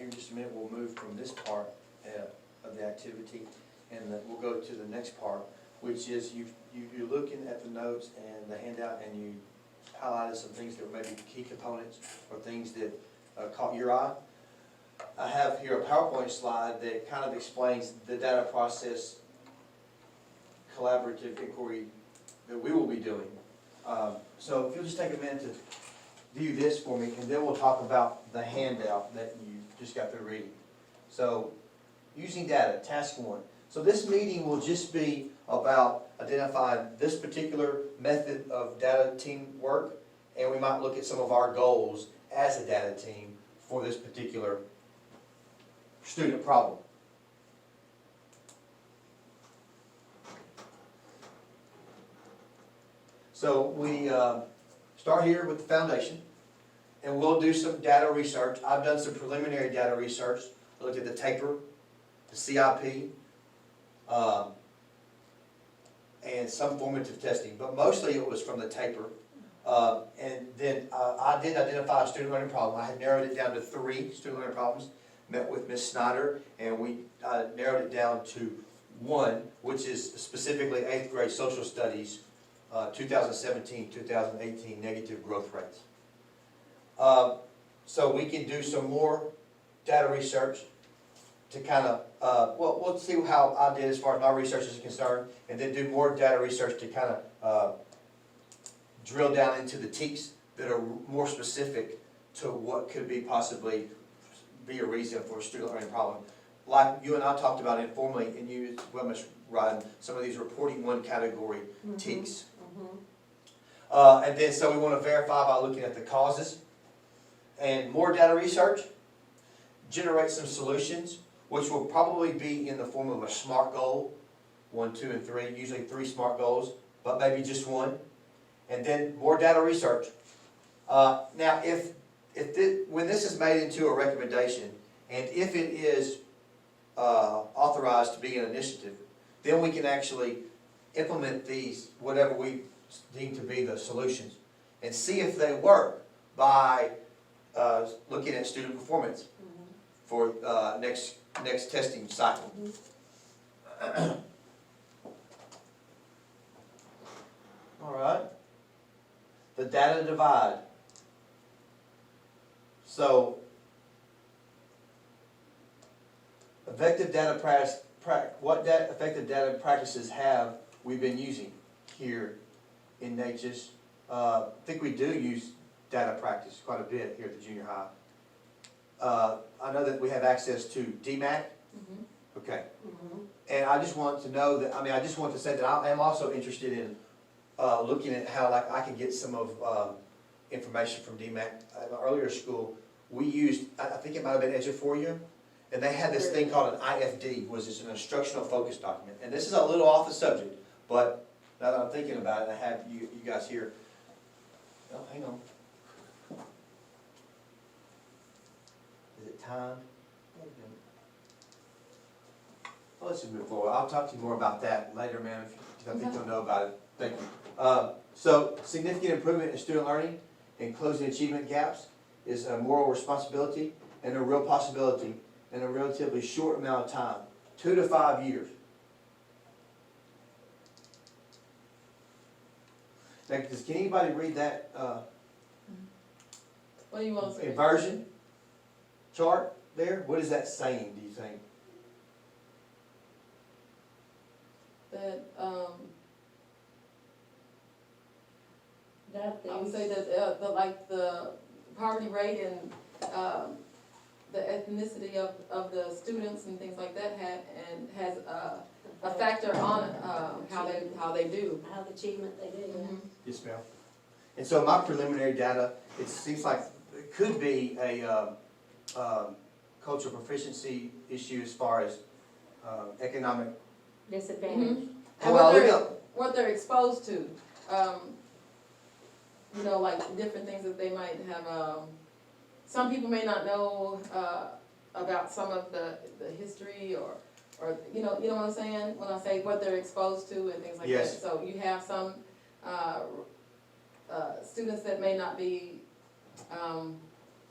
here in just a minute, we'll move from this part of the activity, and we'll go to the next part, which is you're looking at the notes and the handout, and you highlighted some things that were maybe key components or things that caught your eye. I have here a PowerPoint slide that kind of explains the data process collaborative inquiry that we will be doing. So if you'll just take a minute to view this for me, and then we'll talk about the handout that you just got through reading. So, using data, task 1. So this meeting will just be about identifying this particular method of data team work, and we might look at some of our goals as a data team for this particular student problem. So we start here with the foundation, and we'll do some data research. I've done some preliminary data research. I looked at the taper, the CIP, and some formative testing, but mostly it was from the taper. And then I did identify a student learning problem. I had narrowed it down to 3 student learning problems, met with Ms. Snyder, and we narrowed it down to 1, which is specifically 8th grade social studies, 2017-2018 negative growth rates. So we can do some more data research to kind of, well, we'll see how I did as far as my research is concerned, and then do more data research to kind of drill down into the TEKs that are more specific to what could be possibly be a reason for a student learning problem. Like you and I talked about informally, and you, well, Ms. Ryan, some of these reporting 1 category TEKs. And then so we want to verify by looking at the causes, and more data research, generate some solutions, which will probably be in the form of a SMART goal, 1, 2, and 3, usually 3 SMART goals, but maybe just 1. And then more data research. Now, when this is made into a recommendation, and if it is authorized to be an initiative, then we can actually implement these, whatever we deem to be the solutions, and see if they work by looking at student performance for next testing cycle. All right. The data divide. So, effective data practice. What effective data practices have we been using here in NACHS? I think we do use data practice quite a bit here at the junior high. I know that we have access to DMAC. Okay. And I just want to know that, I just want to say that I am also interested in looking at how I can get some of information from DMAC. At my earlier school, we used, I think it might have been Edu4U, and they had this thing called an IFD, which is an instructional focus document. And this is a little off the subject, but now that I'm thinking about it, I have you guys here. Oh, hang on. Is it time? Well, let's just move forward. I'll talk to you more about that later, ma'am, if I think you'll know about it. Thank you. So, significant improvement in student learning and closing achievement gaps is a moral responsibility and a real possibility in a relatively short amount of time, 2 to 5 years. Now, can anybody read that what do you want to say? inversion chart there? What is that saying, do you think? That That I would things, say that the poverty rate and the ethnicity of the students and things like that has a factor on how they do. how the achievement they do. Yes, ma'am. And so my preliminary data, it seems like it could be a cultural proficiency issue as far as economic. Disadvantage. And what they're exposed to, like different things that they might have. Some people may not know about some of the history or you know what I'm saying when I say what they're exposed to and things like Yes. that. So you have some students that may not be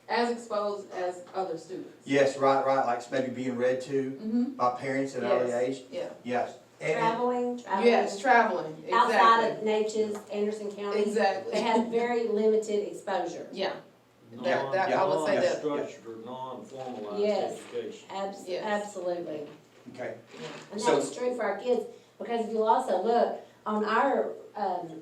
as exposed as other students. Yes, right, like maybe being read to Mm-hmm, by parents at an early Yes. age, yeah. yes. And- Traveling. Yes, traveling, Outside exactly, of Natchez, Anderson County, exactly. they have very limited exposure. Yeah, Yeah, that, I would say that. Non-structured or non-formalized Yes. education. Yes. Absolutely. Okay, And So- that's true for our kids, because if you'll also look, on our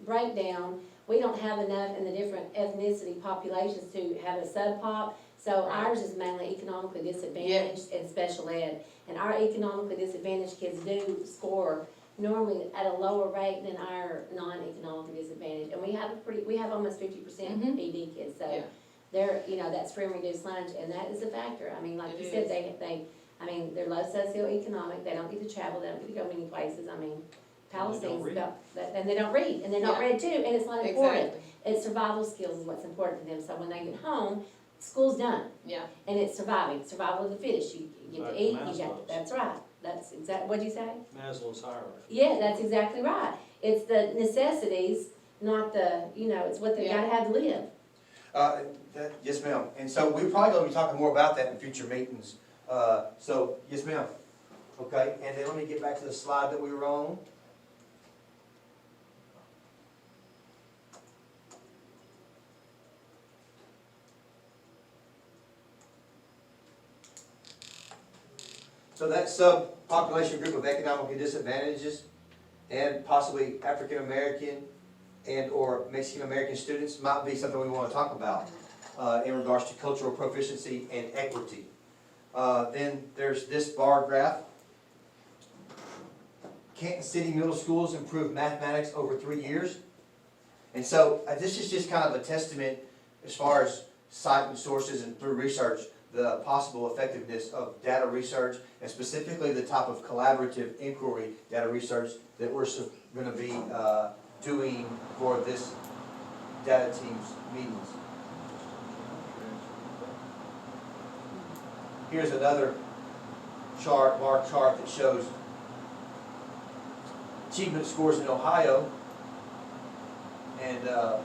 breakdown, we don't have enough in the different ethnicity populations to have a sub-pop. So Right. ours is mainly economically disadvantaged and special ed. And our economically disadvantaged kids do score normally at a lower rate than our non-economically disadvantaged. And we have almost 50% Mhm. ED kids, so Yeah. they're, that's free and reduced lunch, and that is a factor. I mean, like It you said, is. they're low socioeconomic, they don't get to travel, they don't get to go many places, Palestine's read. about, and they don't read, and they're not Yeah. read too, and it's not important. Exactly, It's survival skills is what's important to them, so when they get home, school's done, yeah, and it's survival of the fittest, you get Like to eat, Maslow's. that's right, that's what'd you say? Maslow's hierarchy. Yeah, that's exactly right, it's the necessities, not the, it's what they Yeah. gotta have to live. yes, ma'am, and so we're probably gonna be talking more about that in future meetings, so, yes, ma'am. Okay, and then let me get back to the slide that we were on. So that subpopulation group of economically disadvantages and possibly African American and or Mexican American students might be something we want to talk about in regards to cultural proficiency and equity. Then there's this bar graph. Canton City Middle Schools improved mathematics over 3 years. And so this is just kind of a testament as far as citing sources and through research, the possible effectiveness of data research and specifically the type of collaborative inquiry data research that we're going to be doing for this data team's meetings. Here's another chart, bar chart that shows achievement scores in Ohio. And the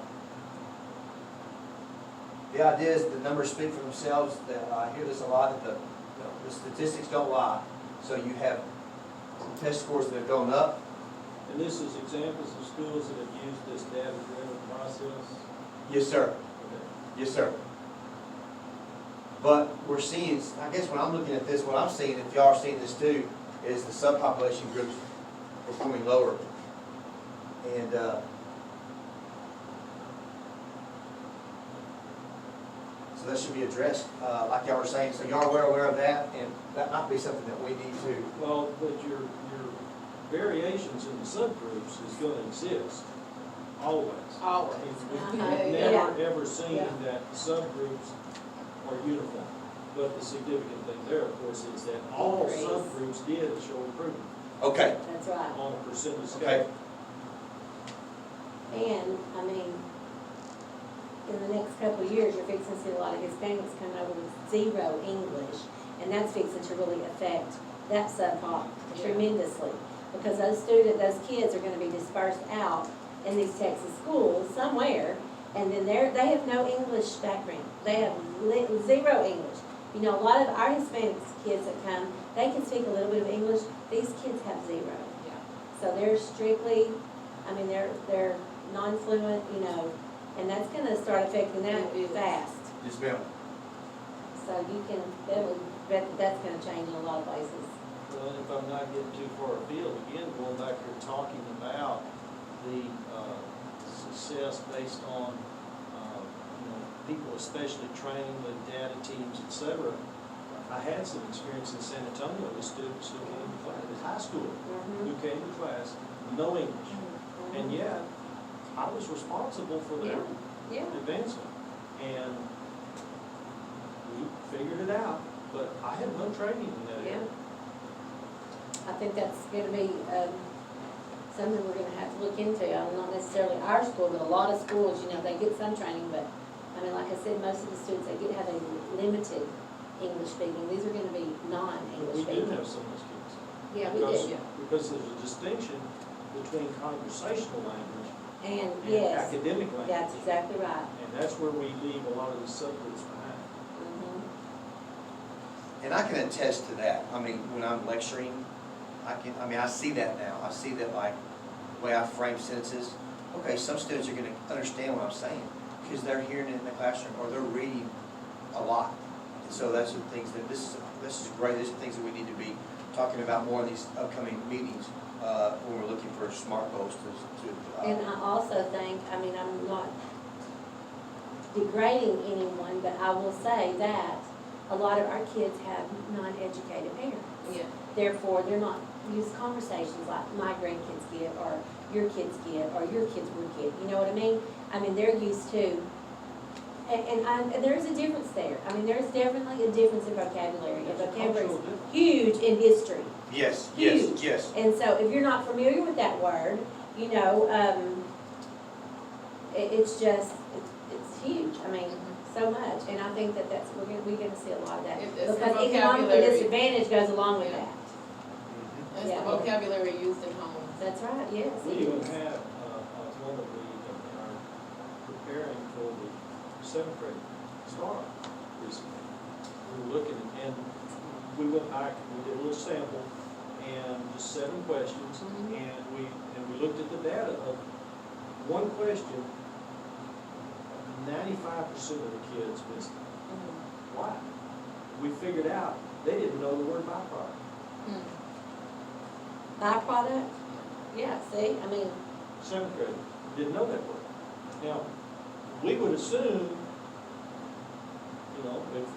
idea is the numbers speak for themselves. I hear this a lot, that the statistics don't lie. So you have test scores that have gone up. And this is examples of schools that have used this data-driven process? Yes, sir. Okay. Yes, sir. But we're seeing, I guess when I'm looking at this, what I'm seeing, if y'all are seeing this too, is the subpopulation groups performing lower. And so that should be addressed, like y'all were saying. So y'all are aware of that, and that might be something that we need to. Well, but your variations in the subgroups is gonna exist, always. always. We've Yeah. never, ever seen Yeah. that the subgroups are uniform. But the significant thing there, of course, is that all Increase. subgroups did show improvement Okay. That's right. on a percentage Okay. scale. And, in the next couple of years, you're fixing to see a lot of Hispanics come over with zero English, and that's fixing to really affect that sub-pop tremendously. Because those kids are gonna be dispersed out in these Texas schools somewhere, and then they have no English background. They have zero English. A lot of our Hispanic kids that come, they can speak a little bit of English, these kids have zero. Yeah. So they're strictly, they're non-fluent, and that's gonna start affecting that It is. fast. Yes, ma'am. So you can, that's gonna change in a lot of places. Well, if I'm not getting too far afield, again, going back here talking about the success based on, people especially training with data teams, et cetera. I had some experience in San Antonio with students who came to class, high school, who came to class, no English. And yet, I was responsible for their Yeah, advancement. And we figured it out, but I had no training in that yeah. area. I think that's gonna be, something we're gonna have to look into. Not necessarily our school, but a lot of schools, they get some training, but, like I said, most of the students, they have a limited English speaking. These are gonna be non-English We do speaking. have some of those kids. Yeah, we Because- do. Because there's a distinction between conversational language And, and yes, academic language. that's exactly right. And that's where we leave a lot of the subgroups behind. And I can attest to that. I mean, when I'm lecturing, I see that now. I see that, like, the way I frame sentences. Okay, some students are gonna understand what I'm saying, because they're hearing it in the classroom, or they're reading a lot. And so that's the things that, this is great. These are things that we need to be talking about more in these upcoming meetings, when we're looking for SMART goals to. And I also think, I mean, I'm not degrading anyone, but I will say that a lot of our kids have non-educated parents. Yeah. Therefore, they're not used conversations like my grandkids get, or your kids get, or your kids would get, you know what I mean? I mean, they're used to, and there's a difference there. I mean, there's definitely a difference in vocabulary. And vocabulary is huge in history. Yes, Huge. yes. And so if you're not familiar with that word, you know, it's just, it's huge. I mean, so much. And I think that we're gonna see a lot of that. It's the Because economic vocabulary. disadvantage goes along with Yeah. that. That's Yeah. the vocabulary used in homes. That's right, yes. We it even is. had one that we are preparing for the seventh grade star recently. We were looking and we went back, we did a little sample and just 7 questions. Mhm. And we looked at the data of one question, 95% of the kids missed it. Mhm. Why? We figured out they didn't know the word byproduct. Hmm. Byproduct? Yeah, see, I mean, 7th grade didn't know that word. Now, we would assume, you know, if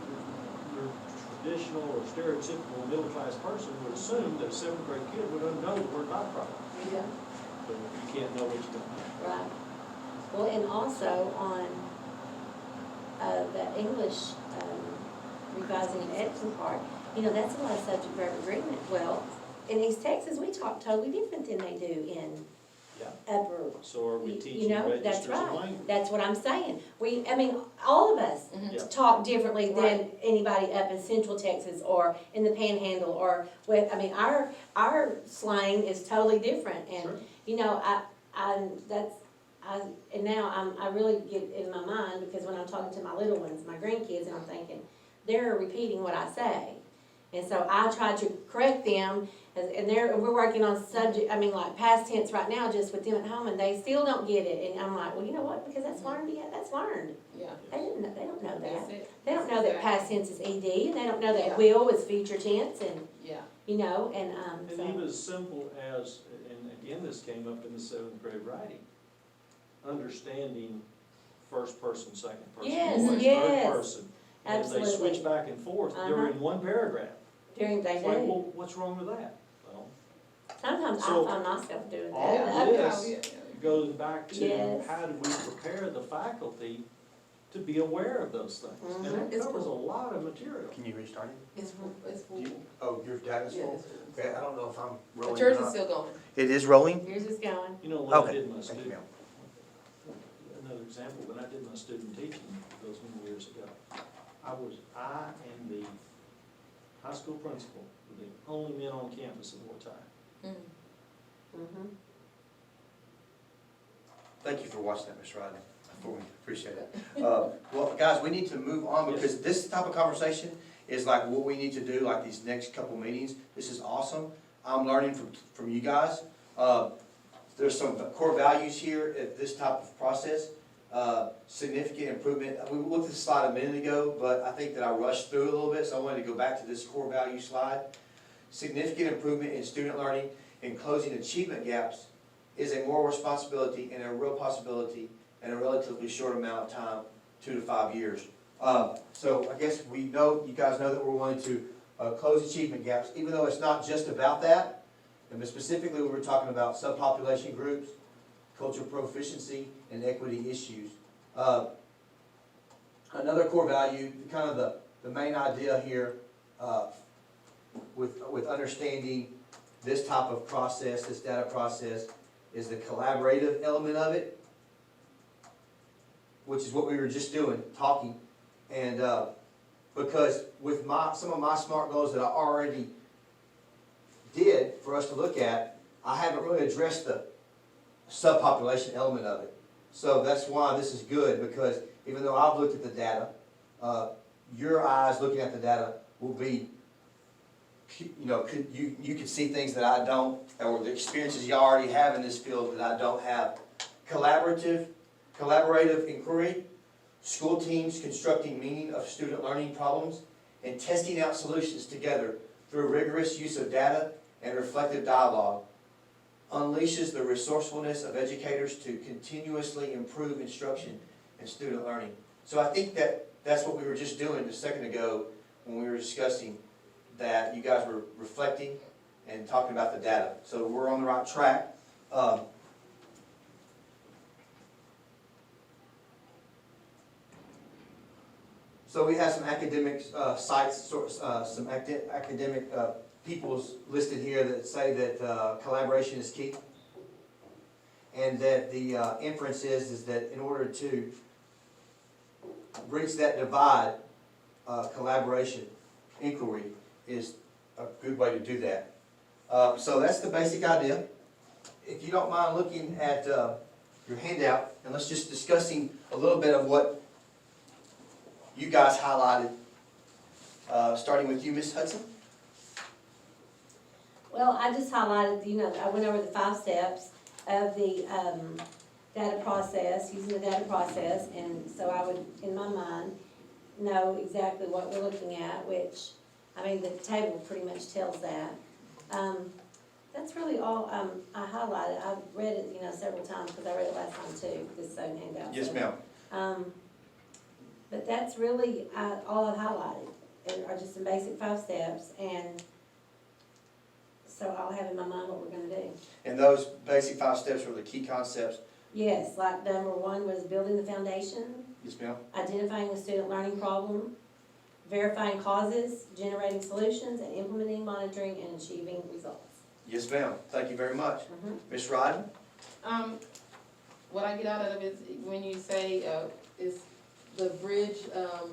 you're traditional or stereotypical middle-class person would assume that a 7th grade kid would know the word byproduct. yeah, But you can't know what you don't know. right. Well, and also on, the English, revising and editing part, you know, that's a lot of subject verb agreement. Well, in East Texas, we talk totally different than they do in Yeah. upper. So are we You teaching know, that's registers of right. language? That's what I'm saying. I mean, all of us Mhm. Yeah. talk differently than Right. anybody up in Central Texas or in the Panhandle or with, I mean, our slang is totally different. Sure. And, you know, and now I really get in my mind, because when I'm talking to my little ones, my grandkids, and I'm thinking, they're repeating what I say. And so I try to correct them, and we're working on subject, I mean, like past tense right now, just with them at home, and they still don't get it. And I'm like, well, you know what, because that's learned, that's learned. Yeah. They don't know That's that. it. They don't know that past tense is ED, and they don't know that Yeah. will is future tense, and, Yeah. you know, and, And so. even as simple as, and again, this came up in the 7th grade writing, understanding first person, second person, Yes, voice, yes. third person. And they Absolutely. switch back and forth Uh-huh. during one paragraph. During they It's like, do. well, what's wrong with that? Well, Sometimes I So, find myself doing all that. of Yeah. this Yeah. goes back to Yes. how do we prepare the faculty to be aware of those things? And Mhm. that covers a lot of material. Can you restart it? It's full. Oh, your data's Yeah, full? it's full. Okay, I don't know if I'm But rolling or yours is not. still going. It is rolling? Here's it's going. You know, when I Okay, did my thank you, student, ma'am. another example, when I did my student teaching those many years ago, I and the high school principal were the only men on campus at wartime. Mm. Mhm. Thank you for watching that, Ms. Rodney. I appreciate it. Well, guys, we need to move on, because this type of conversation is like what we need to do, like these next couple meetings. This is awesome. I'm learning from you guys. There's some core values here at this type of process. Significant improvement. We looked at the slide a minute ago, but I think that I rushed through it a little bit, so I wanted to go back to this core value slide. Significant improvement in student learning and closing achievement gaps is a moral responsibility and a real possibility in a relatively short amount of time, 2 to 5 years. So I guess you guys know that we're wanting to close achievement gaps, even though it's not just about that. And specifically, we were talking about subpopulation groups, cultural proficiency, and equity issues. Another core value, kind of the main idea here with understanding this type of process, this data process, is the collaborative element of it, which is what we were just doing, talking. And because with some of my SMART goals that I already did for us to look at, I haven't really addressed the subpopulation element of it. So that's why this is good, because even though I've looked at the data, your eyes looking at the data will be, you can see things that I don't, or the experiences y'all already have in this field that I don't have. Collaborative inquiry, school teams constructing meaning of student learning problems, and testing out solutions together through rigorous use of data and reflective dialogue unleashes the resourcefulness of educators to continuously improve instruction and student learning. So I think that's what we were just doing a second ago when we were discussing that you guys were reflecting and talking about the data. So we're on the right track. So we have some academic sites, some academic peoples listed here that say that collaboration is key. And that the inference is that in order to bridge that divide, collaboration, inquiry is a good way to do that. So that's the basic idea. If you don't mind looking at your handout, and let's just discussing a little bit of what you guys highlighted, starting with you, Ms. Hudson. Well, I just highlighted, I went over the 5 steps of the data process, using the data process, and so I would, in my mind, know exactly what we're looking at, which, the table pretty much tells that. That's really all I highlighted. I've read it, several times, because I read it last time too, this same handout. Yes, ma'am. But that's really all I've highlighted, are just some basic 5 steps, and so I'll have in my mind what we're gonna do. And those basic 5 steps were the key concepts. Yes, like number 1 was building the foundation, Yes, ma'am. identifying the student learning problem, verifying causes, generating solutions, and implementing, monitoring, and achieving results. Yes, ma'am. Thank you very much. Ms. Ryden? What I get out of it is when you say, is the bridge,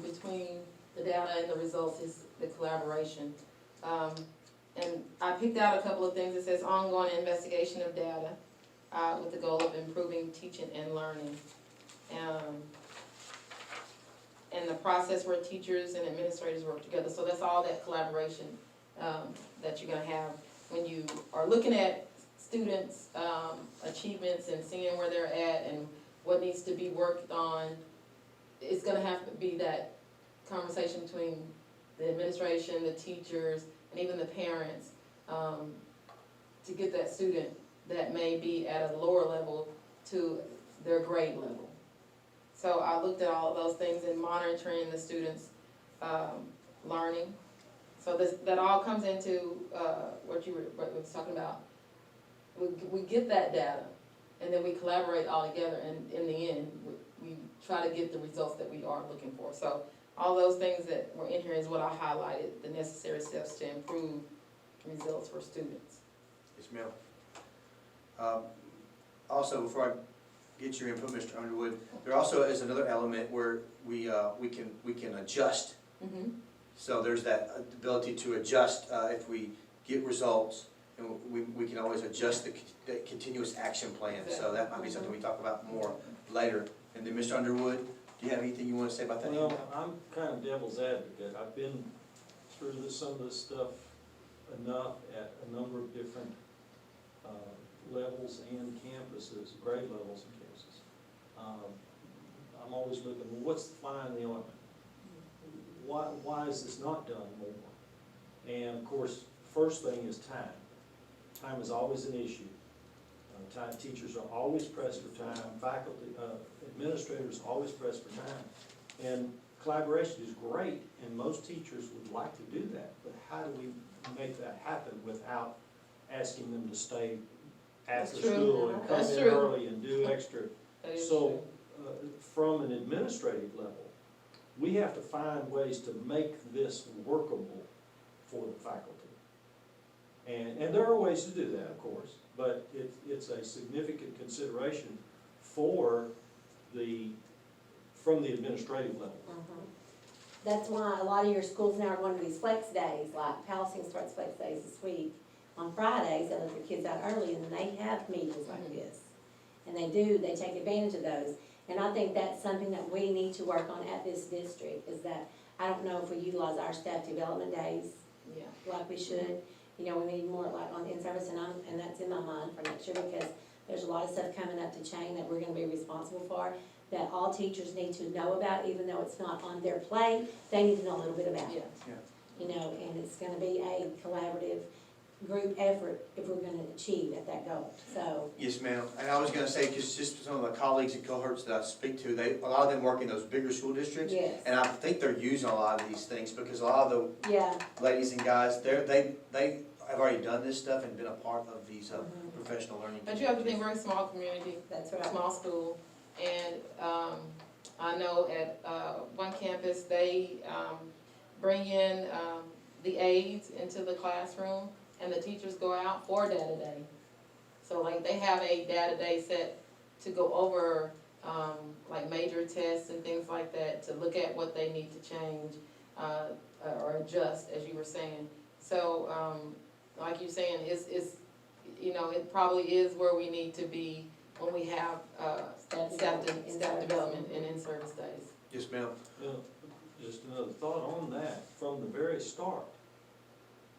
between the data and the results is the collaboration. And I picked out a couple of things. It says ongoing investigation of data, with the goal of improving teaching and learning. And the process where teachers and administrators work together. So that's all that collaboration, that you're gonna have when you are looking at students' achievements and seeing where they're at and what needs to be worked on. It's gonna have to be that conversation between the administration, the teachers, and even the parents, to get that student that may be at a lower level to their grade level. So I looked at all of those things and monitoring the students' learning. So that all comes into what you were talking about. We get that data, and then we collaborate all together, and in the end, we try to get the results that we are looking for. So all those things that were in here is what I highlighted, the necessary steps to improve results for students. Yes, ma'am. Also, before I get your input, Mr. Underwood, there also is another element where we can adjust. So there's that ability to adjust if we get results, and we can always adjust the continuous action plan. So that might be something we talk about more later. And then Mr. Underwood, do you have anything you want to say about that? Well, I'm kind of devil's advocate. I've been through some of this stuff enough at a number of different levels and campuses, grade levels and campuses. I'm always looking, well, what's the fly in the ointment? Why is this not done more? And of course, first thing is time. Time is always an issue. Teachers are always pressed for time, faculty, administrators are always pressed for time. And collaboration is great, and most teachers would like to do that, but how do we make that happen without asking them to stay after school and come in early and do extra? So, from an administrative level, we have to find ways to make this workable for the faculty. And there are ways to do that, of course, but it's a significant consideration from the administrative level. That's why a lot of your schools now are going to these flex days, like Palestine starts flex days this week. On Fridays, they let their kids out early, and they have meetings like this. And they take advantage of those. And I think that's something that we need to work on at this district, is that I don't know if we utilize our staff development days Yeah. like we should. You know, we need more like on in-service, and that's in my mind for next year, because there's a lot of stuff coming up to chain that we're gonna be responsible for, that all teachers need to know about, even though it's not on their plate, they need to know a little bit about it. Yeah. You know, and it's gonna be a collaborative group effort if we're gonna achieve at that goal, so. Yes, ma'am. And I was gonna say, because just some of my colleagues and cohorts that I speak to, a lot of them work in those bigger school districts. Yes. And I think they're using a lot of these things, because a lot of Yeah. the ladies and guys, they have already done this stuff and been a part of these Mhm. professional learning. But you have to think, we're a small community, That's right. small school, and, I know at, one campus, they, bring in, the aides into the classroom, and the teachers go out for data day. So like, they have a data day set to go over, like major tests and things like that, to look at what they need to change, or adjust, as you were saying. So, like you're saying, it's, you know, it probably is where we need to be when we have, staff development and in-service days. Yes, ma'am. You know, just another thought on that, from the very start.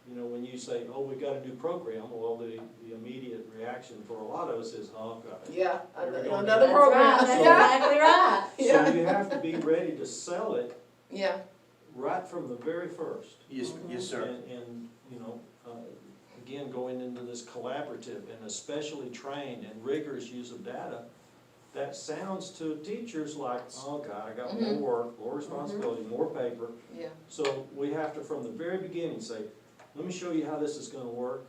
You know, when you say, oh, we got a new program, well, the immediate reaction for a lot of us is, oh, God. Yeah, Here we go. another That's program. right, that's Yeah. exactly right. Yeah. So you have to be ready to sell it Yeah, right from the very first. Yes, yes, sir. And, you know, again, going into this collaborative and especially trained and rigorous use of data, that sounds to teachers like, oh God, I got more Mhm. work, more responsibility, more paper. yeah. So we have to, from the very beginning, say, let me show you how this is gonna work,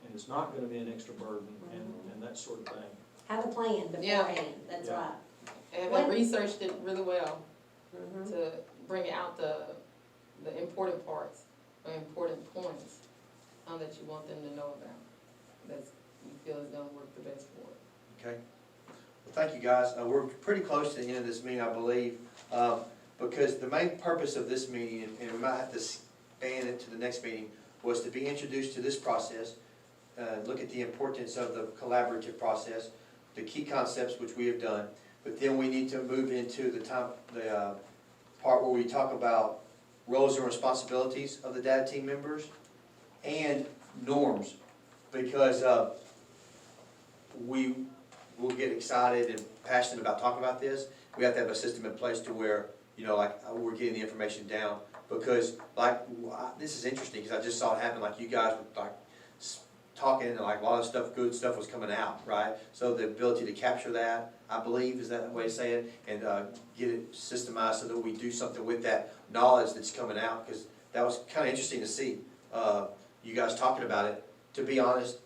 and it's not gonna be an extra burden, and that sort of thing. Have a plan Yeah. beforehand, that's Yeah. right. And When- they researched it really well Mhm. to bring out the important parts, or important points, that you want them to know about, that's, you feel is gonna work the best for it. Okay. Well, thank you, guys. We're pretty close to the end of this meeting, I believe, because the main purpose of this meeting, and we might have to span it to the next meeting, was to be introduced to this process, look at the importance of the collaborative process, the key concepts which we have done, but then we need to move into the part where we talk about roles and responsibilities of the data team members and norms, because we will get excited and passionate about talking about this. We have to have a system in place to where, you know, like, we're getting the information down, because like, this is interesting, because I just saw it happen, like you guys were like talking, and like a lot of stuff, good stuff was coming out, right? So the ability to capture that, I believe, is that the way to say it, and get it systemized so that we do something with that knowledge that's coming out, because that was kind of interesting to see you guys talking about it. To be honest,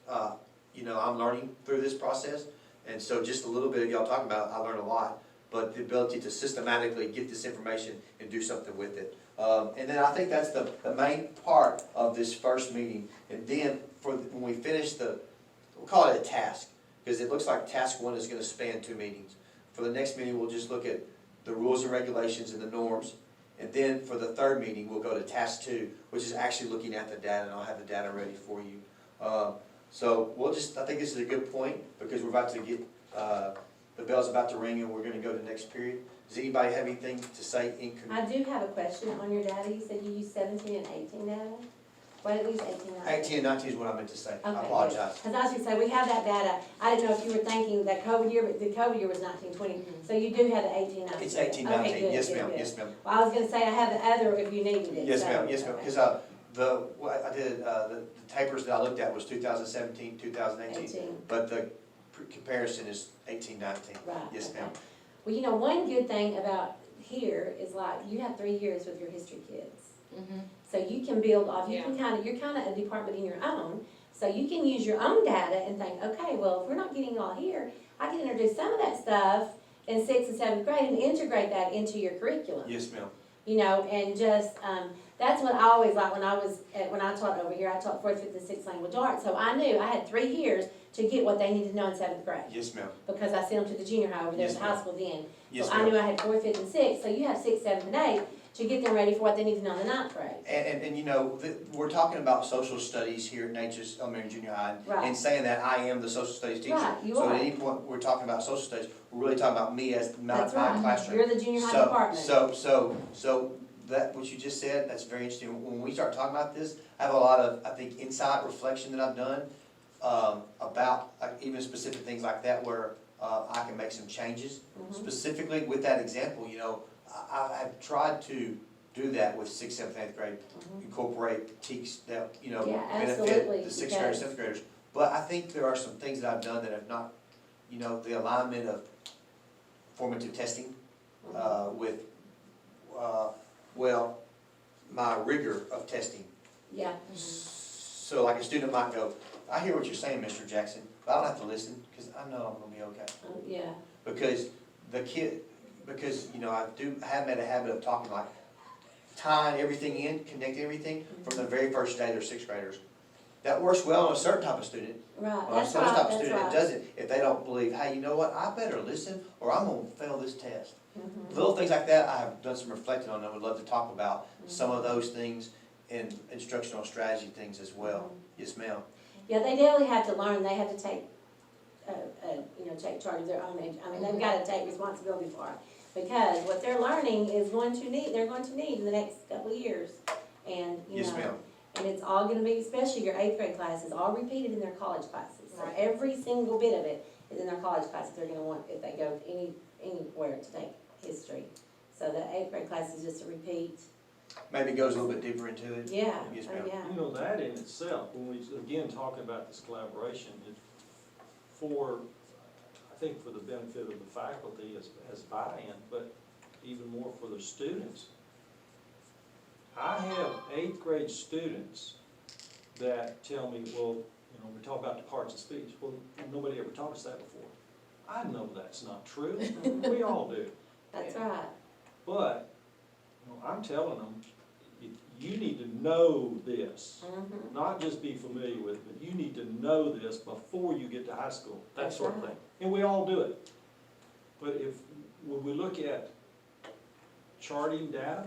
you know, I'm learning through this process, and so just a little bit of y'all talking about it, I learned a lot. But the ability to systematically get this information and do something with it. And then I think that's the main part of this first meeting. And then when we finish we'll call it a task, because it looks like task 1 is going to span 2 meetings. For the next meeting, we'll just look at the rules and regulations and the norms. And then for the third meeting, we'll go to task 2, which is actually looking at the data, and I'll have the data ready for you. So I think this is a good point, because we're about to get, the bell's about to ring, and we're going to go to the next period. Does anybody have anything to say in I do have a question on your data. You said you use 17 and 18 data? Why did we use 18 and 19? 18 and 19 is what I meant to say. I Okay, apologize. Because I was going to say, we have that data. I didn't know if you were thinking that COVID year, but the COVID year was 1920. So you do have the 18, 19. It's 18, Okay, 19. good, Yes, good, ma'am. good. Yes, ma'am. Well, I was going to say, I have the other if you needed it. Yes, so, ma'am. Yes, ma'am. okay. Because what I did, the tapers that I looked at was 2017, 2018. 18. But the comparison is 18, 19. Right. Yes, okay. ma'am. Well, you know, one good thing about here is like, you have 3 years with your history kids. Mm-hmm. So you can build off, Yeah. you're kind of a department in your own, so you can use your own data and think, okay, well, if we're not getting it all here, I can introduce some of that stuff in 6th and 7th grade and integrate that into your curriculum. Yes, ma'am. You know, and just, that's what I always like when I taught over here, I taught 4th, 5th, and 6th language arts, so I knew I had 3 years to get what they needed to know in 7th grade. Yes, ma'am. Because I sent them to the junior high over there Yes, at the high ma'am. school then. Yes, So I ma'am. knew I had 4th, 5th, and 6th, so you have 6th, 7th, and 8th to get them ready for what they need to know in the 9th grade. And you know, we're talking about social studies here at Nature's Elementary Junior High, Right. and saying that I am the social studies teacher. Right, you so are. at any point we're talking about social studies, we're really talking about me as my That's right. classroom. You're the junior high department. So that, what you just said, that's very interesting. When we start talking about this, I have a lot of, I think, insight reflection that I've done, about, like, even specific things like that where, I can make some changes. Specifically with that example, you know, I've tried to do that with 6th, 7th, 8th grade, incorporate teaks that, you know, Yeah, benefit absolutely, the 6th graders, 7th graders. But I think there are some things that I've done that have not, you know, the alignment of formative testing, with, well, my rigor of testing. Yeah. So like a student might go, I hear what you're saying, Mr. Jackson, but I don't have to listen, because I know I'm gonna be okay. Yeah. Because you know, I have made a habit of talking, like, tying everything in, connecting everything from the very first day they're 6th graders. That works well on a certain type of student. Right, On a that's certain right, type of that's student, it right. doesn't, if they don't believe, hey, you know what, I better listen, or I'm gonna fail this test. Little things like that, I have done some reflecting on, and I would love to talk about some of those things and instructional strategy things as well. Yes, ma'am. Yeah, they definitely have to learn, they have to take, you know, take charge of their own, I mean, they've gotta take responsibility for it. Because what they're learning is they're going to need in the next couple of years. And, you Yes, know, ma'am. and it's all gonna be, especially your 8th grade classes, all repeated in their college classes. So Right. every single bit of it is in their college classes, they're gonna want, if they go anywhere to take history. So the 8th grade class is just a repeat. Maybe it goes a little bit deeper into it. Yeah, Yes, oh, ma'am. yeah. You know, that in itself, when we, again, talking about this collaboration, I think for the benefit of the faculty as buy-in, but even more for the students. I have 8th grade students that tell me, well, you know, we talk about the parts of speech. Well, nobody ever taught us that before. I know that's not true. We all do. That's right. But, you know, I'm telling them, you need to know this, not just be familiar with it, but you need to know this before you get to high school, that That's sort of right. thing. And we all do it. But when we look at charting data,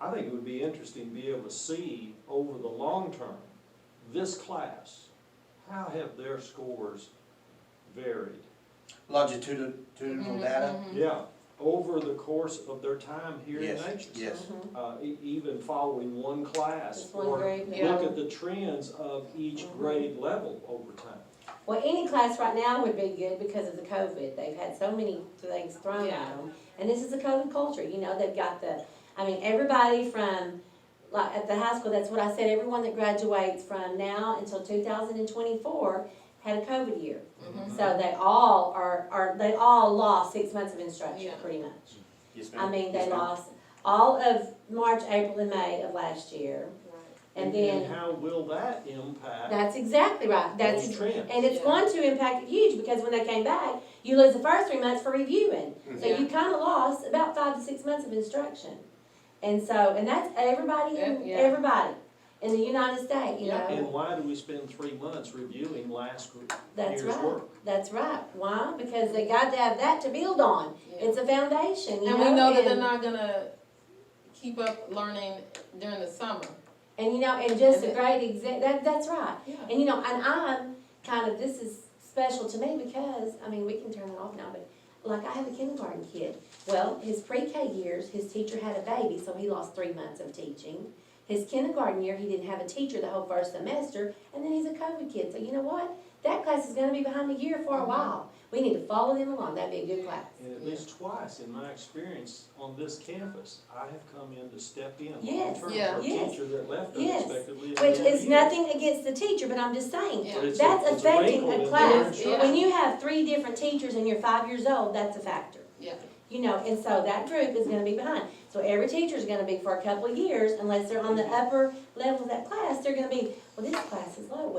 I think it would be interesting to be able to see over the long term, this class, how have their scores varied? Longitudinal data. Yeah, over the course of their time here in Yes, Natchez. yes. Even following one class. Just one Or grade, yeah. look at the trends of each grade level over time. Well, any class right now would be good because of the COVID. They've had so many things thrown Yeah. at them. And this is a COVID culture, you know, they've got everybody from, like, at the high school, that's what I said, everyone that graduates from now until 2024 had a COVID year. So they all they all lost 6 months of instruction, Yeah. pretty much. Yes, ma'am. I mean, Yes, they ma'am. lost all of March, April, and May of last year. And then, how will that impact that's exactly right, that's, those trends? and it's Yeah. going to impact it huge, because when they came back, you lose the first 3 months for reviewing. So Yeah. you kinda lost about 5 to 6 months of instruction. And that's everybody Yeah. everybody in the United States, you Yeah. know? And why do we spend 3 months reviewing last That's year's right, work? that's right. Why? Because they got to have that to build on. Yeah. It's a foundation, you know? And we know that they're and- not gonna keep up learning during the summer. And you know, and just a And great that's right. Yeah. And you know, and I'm kind of, this is special to me because, I mean, we can turn it off now, but like I have a kindergarten kid. Well, his pre-K years, his teacher had a baby, so he lost 3 months of teaching. His kindergarten year, he didn't have a teacher the whole first semester, and then he's a COVID kid. So you know what? That class is gonna be behind a year for a while. We need to follow them along, that'd be a good class. And at least twice in my experience on this campus, I have come in to step in Yes, long-term yeah. for a yes, teacher that left yes. unexpectedly. at the Which end of is the year. nothing against the teacher, but I'm just saying, Yeah. But it's that's it's affecting wrinkle a in their class. instruction. When you have 3 different teachers and you're 5 years old, that's a factor. Yeah. You know, and so that group is gonna be behind. So every teacher's gonna be for a couple of years, unless they're on the upper level of that class, they're gonna be, well, this class is low.